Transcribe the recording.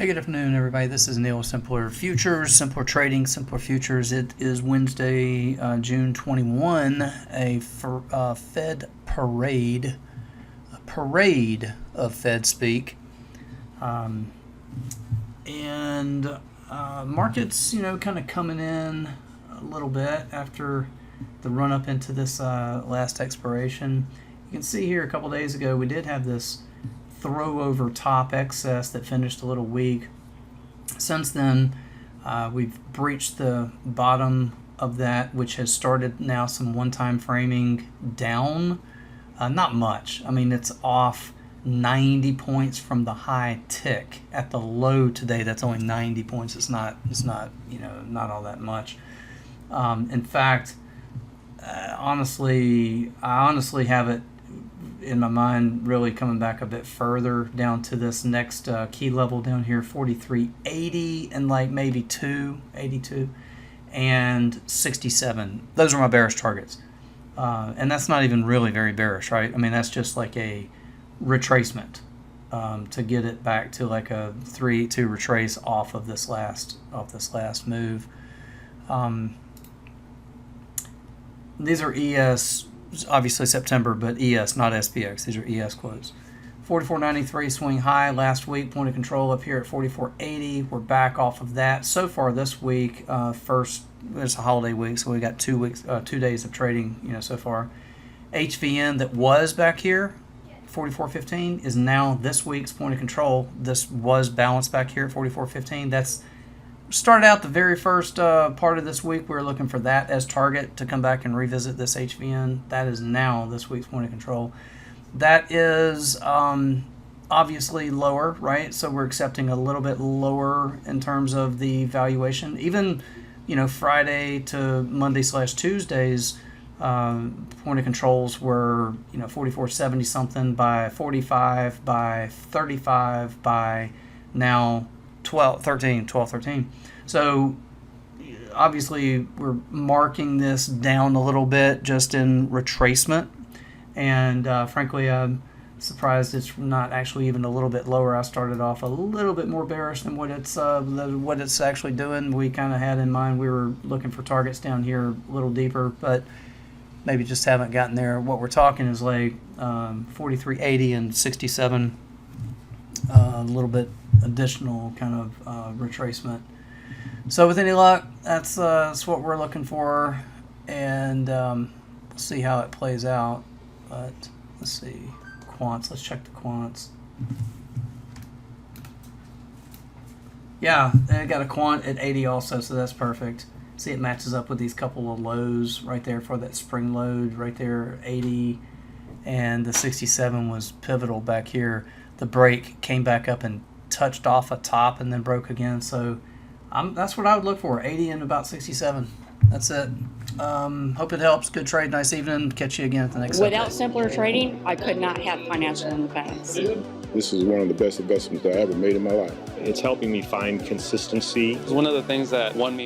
Hey, good afternoon, everybody. This is Neil with Simpler Futures, Simpler Trading, Simpler Futures. It is Wednesday, June 21, a Fed parade, of Fed speak. Markets, kind of coming in a little bit after the run up into this last expiration. You can see here a couple days ago we did have this throw over top excess that finished a little weak. Since then, we've breached the bottom of that, which has started now some one-time framing down. Not much. I mean, it's off 90 points from the high tick. At the low today, that's only 90 points. It's not not all that much. In fact, I honestly have it in my mind really coming back a bit further down to this next key level down here, 43.80 and like maybe 82 and 67. Those are my bearish targets. And that's not even really very bearish, right? I mean, that's just like a retracement to get it back to like a 382 retrace off of this last move. These are ES, obviously September, but ES, not SPX. These are ES quotes. 44.93 swing high last week. Point of control up here at 44.80. We're back off of that. So far this week, it's a holiday week, so we got 2 days of trading, so far. HVN that was back here, 44.15, is now this week's point of control. This was balanced back here at 44.15. That's started out the very first part of this week. We were looking for that as target to come back and revisit this HVN. That is now this week's point of control. That is obviously lower, right? So we're accepting a little bit lower in terms of the valuation. Even, Friday to Monday/Tuesdays, point of controls were, 44.70 something by 45 by 35 by now 12.13. So obviously we're marking this down a little bit just in retracement, and frankly I'm surprised it's not actually even a little bit lower. I started off a little bit more bearish than what it's actually doing. We kind of had in mind we were looking for targets down here a little deeper, but maybe just haven't gotten there. What we're talking is like 43.80 and 67, a little bit additional kind of retracement. So with any luck, that's what we're looking for, and we'll see how it plays out. But let's see, quants. Let's check the quants. Yeah, I got a quant at 80 also, so that's perfect. See, it matches up with these couple of lows right there for that spring load right there, 80, and the 67 was pivotal back here. The break came back up and touched off a top and then broke again. So that's what I would look for, 80 and about 67. That's it. Hope it helps. Good trade. Nice evening. Catch you again at the next Without update. Simpler Trading, I could not have financial independence. This is one of the best investments I ever made in my life. It's helping me find consistency. It's one of the things that won me